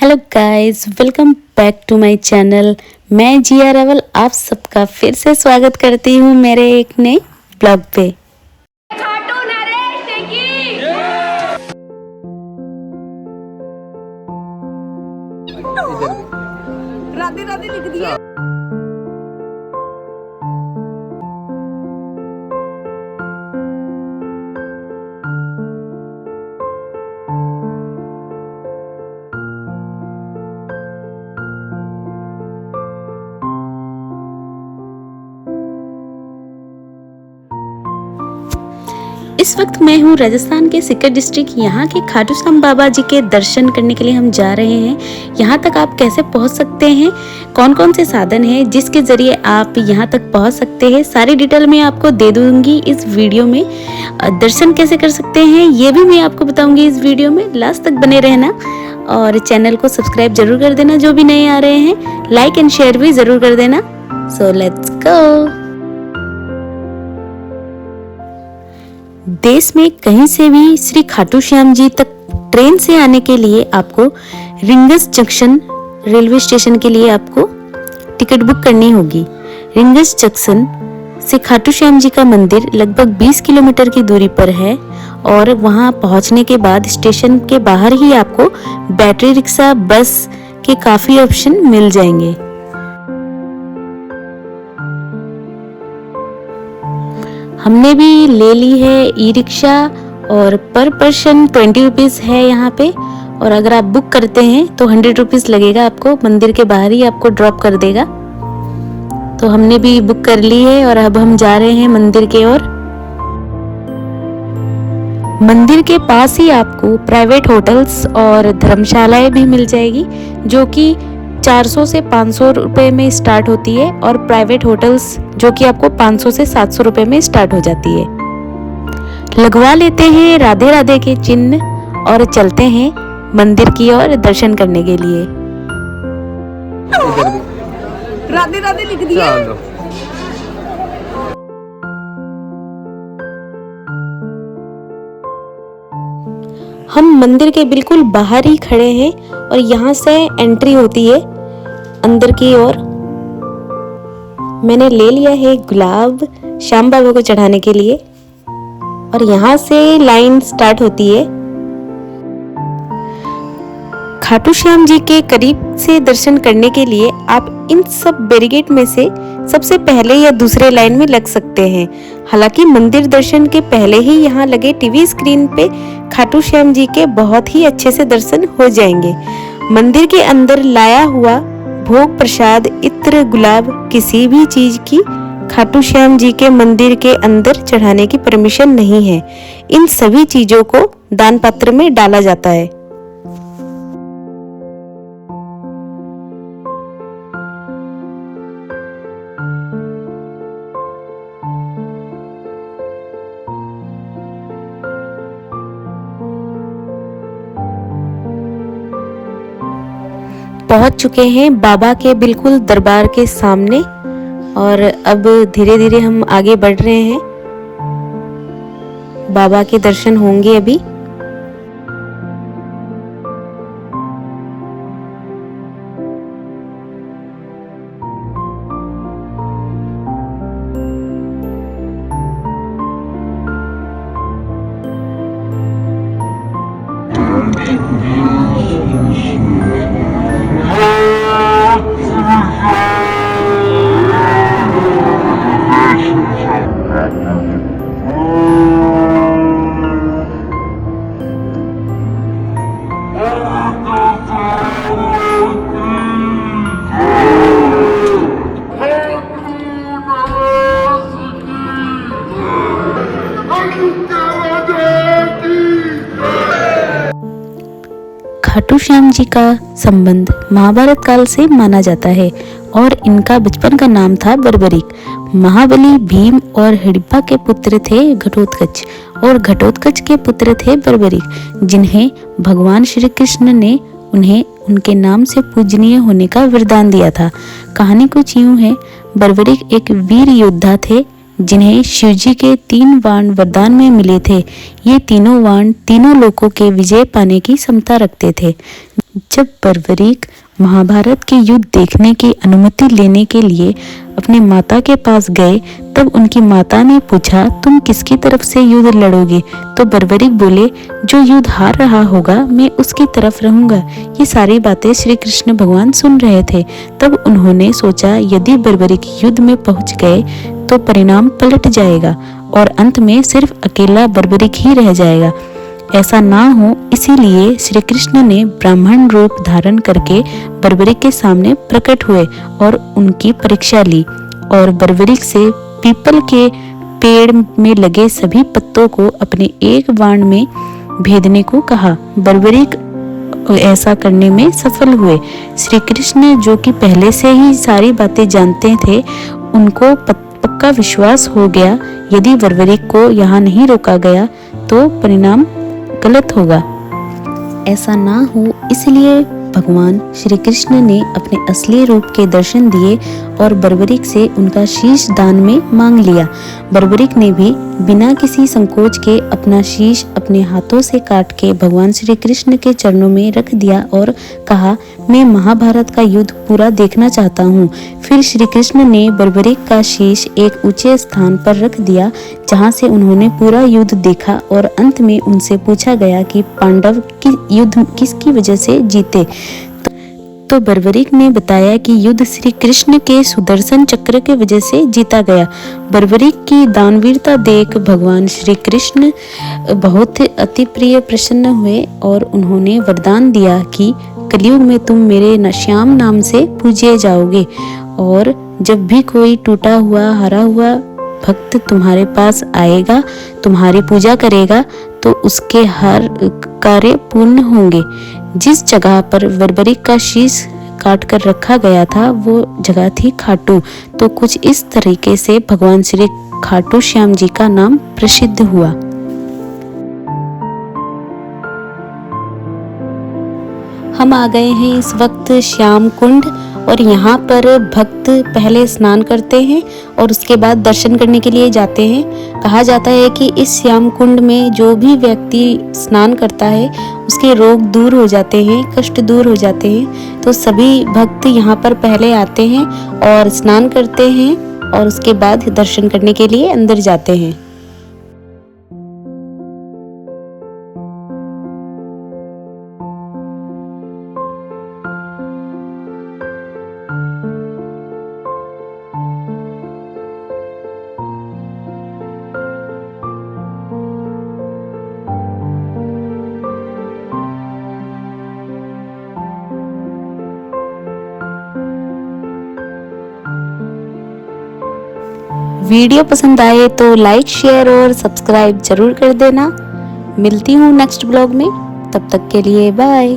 Hello guys, welcome back to my channel. मैं जिया रावल आप सबका फिर से स्वागत करती हूँ मेरे एक नए ब्लॉग पे। राधे राधे लिख दिया। इस वक्त मैं हूँ राजस्थान के सीकर डिस्ट्रिक्ट। यहाँ के खाटू श्याम बाबा जी के दर्शन करने के लिए हम जा रहे हैं। यहाँ तक आप कैसे पहुँच सकते हैं, कौन कौन से साधन हैं जिसके ज़रिए आप यहाँ तक पहुँच सकते हैं, सारी डिटेल मैं आपको दे दूँगी इस वीडियो में। दर्शन कैसे कर सकते हैं ये भी मैं आपको बताऊँगी इस वीडियो में। लास्ट तक बने रहना और चैनल को सब्सक्राइब जरूर कर देना जो भी नए आ रहे हैं। लाइक एंड शेयर भी ज़रूर कर देना। So let's go. देश में कहीं से भी श्री खाटू श्याम जी तक ट्रेन से आने के लिए आपको रिंगस जंक्शन रेलवे स्टेशन के लिए आपको टिकट बुक करनी होगी। रिंगस जंक्शन से खाटू श्याम जी का मंदिर लगभग 20 किलोमीटर की दूरी पर है और वहां पहुंचने के बाद स्टेशन के बाहर ही आपको बैटरी रिक्शा, बस के काफी ऑप्शन मिल जाएंगे। हमने भी ले ली है ई रिक्शा और पर पर्सन 20 रुपीज़ है यहाँ पे। और अगर आप बुक करते हैं तो 100 रुपीज़ लगेगा आपको। मंदिर के बाहर ही आपको ड्रॉप कर देगा। तो हमने भी बुक कर ली है और अब हम जा रहे हैं मंदिर के ओर। मंदिर के पास ही आपको प्राइवेट होटल्स और धर्मशालाएं भी मिल जाएगी जो कि 400 से 500 रुपए में स्टार्ट होती है और प्राइवेट होटल्स जो कि आपको 500 से 700 रुपए में स्टार्ट हो जाती है। लगवा लेते हैं राधे राधे के चिन्ह और चलते हैं मंदिर की ओर दर्शन करने के लिए। राधे राधे लिख दिया। हम मंदिर के बिल्कुल बाहर ही खड़े हैं और यहाँ से एंट्री होती है अंदर की ओर। मैंने ले लिया है गुलाब श्याम बाबा को चढ़ाने के लिए और यहाँ से लाइन स्टार्ट होती है। खाटू श्याम जी के करीब से दर्शन करने के लिए आप इन सब बैरिकेड में से सबसे पहले या दूसरे लाइन में लग सकते हैं। हालांकि मंदिर दर्शन के पहले ही यहाँ लगे टीवी स्क्रीन पे खाटू श्याम जी के बहुत ही अच्छे से दर्शन हो जाएंगे। मंदिर के अंदर लाया हुआ भोग प्रसाद, इत्र, गुलाब, किसी भी चीज की खाटू श्याम जी के मंदिर के अंदर चढ़ाने की परमिशन नहीं है। इन सभी चीजों को दान पात्र में डाला जाता है। पहुंच चुके हैं बाबा के बिल्कुल दरबार के सामने और अब धीरे धीरे हम आगे बढ़ रहे हैं। बाबा के दर्शन होंगे अभी। खाटू श्याम जी का संबंध महाभारत काल से माना जाता है और इनका बचपन का नाम था बर्बरिक। महाबली भीम और हिडिंबा के पुत्र थे घटोत्कच और घटोत्कच के पुत्र थे बर्बरिक, जिन्हें भगवान श्री कृष्ण ने उन्हें उनके नाम से पूजनीय होने का वरदान दिया था। कहानी कुछ यूं है। बर्बरिक एक वीर योद्धा थे जिन्हें शिवजी के 3 वाण वरदान में मिले थे। ये तीनों वाण तीनों लोकों के विजय पाने की क्षमता रखते थे। जब बर्बरीक महाभारत के युद्ध देखने की अनुमति लेने के लिए अपनी माता के पास गए, तब उनकी माता ने पूछा, तुम किसकी तरफ से युद्ध लड़ोगे? तो बर्बरीक बोले, जो युद्ध हार रहा होगा मैं उसकी तरफ रहूंगा। ये सारी बातें श्री कृष्ण भगवान सुन रहे थे। तब उन्होंने सोचा, यदि बर्बरीक युद्ध में पहुंच गए तो परिणाम पलट जाएगा और अंत में सिर्फ अकेला बर्बरीक ही रह जाएगा। ऐसा ना हो, इसीलिए श्री कृष्ण ने ब्राह्मण रूप धारण करके बर्बरीक के सामने प्रकट हुए और उनकी परीक्षा ली और बर्बरीक से पीपल के पेड़ में लगे सभी पत्तों को अपने एक बाण में भेदने को कहा। बर्बरीक ऐसा करने में सफल हुए। श्री कृष्ण, जो कि पहले से ही सारी बातें जानते थे, उनको पक्का विश्वास हो गया, यदि बर्बरीक को यहाँ नहीं रोका गया तो परिणाम गलत होगा। ऐसा ना हो, इसलिए भगवान श्री कृष्ण ने अपने असली रूप के दर्शन दिए और बर्बरीक से उनका शीश दान में मांग लिया। बर्बरीक ने भी बिना किसी संकोच के अपना शीश अपने हाथों से काट के भगवान श्री कृष्ण के चरणों में रख दिया और कहा, मैं महाभारत का युद्ध पूरा देखना चाहता हूँ। फिर श्री कृष्ण ने बर्बरीक का शीश एक ऊंचे स्थान पर रख दिया, जहाँ से उन्होंने पूरा युद्ध देखा और अंत में उनसे पूछा गया कि पांडव की युद्ध किसकी वजह से जीते। तो बर्बरीक ने बताया कि युद्ध श्री कृष्ण के सुदर्शन चक्र के वजह से जीता गया। बर्बरीक की दानवीरता देख भगवान श्री कृष्ण बहुत अति प्रिय प्रसन्न हुए और उन्होंने वरदान दिया कि कलयुग में तुम मेरे श्याम नाम से पूजे जाओगे और जब भी कोई टूटा हुआ हरा हुआ भक्त तुम्हारे पास आएगा, तुम्हारी पूजा करेगा, तो उसके हर कार्य पूर्ण होंगे। जिस जगह पर बर्बरीक का शीश काट कर रखा गया था वो जगह थी खाटू। तो कुछ इस तरीके से भगवान श्री खाटू श्याम जी का नाम प्रसिद्ध हुआ। हम आ गए हैं इस वक्त श्याम कुंड और यहाँ पर भक्त पहले स्नान करते हैं और उसके बाद दर्शन करने के लिए जाते हैं। कहा जाता है कि इस श्याम कुंड में जो भी व्यक्ति स्नान करता है उसके रोग दूर हो जाते हैं, कष्ट दूर हो जाते हैं। तो सभी भक्त यहाँ पर पहले आते हैं और स्नान करते हैं और उसके बाद दर्शन करने के लिए अंदर जाते हैं। वीडियो पसंद आए तो लाइक, शेयर और सब्सक्राइब जरूर कर देना। मिलती हूँ नेक्स्ट ब्लॉग में, तब तक के लिए बाय।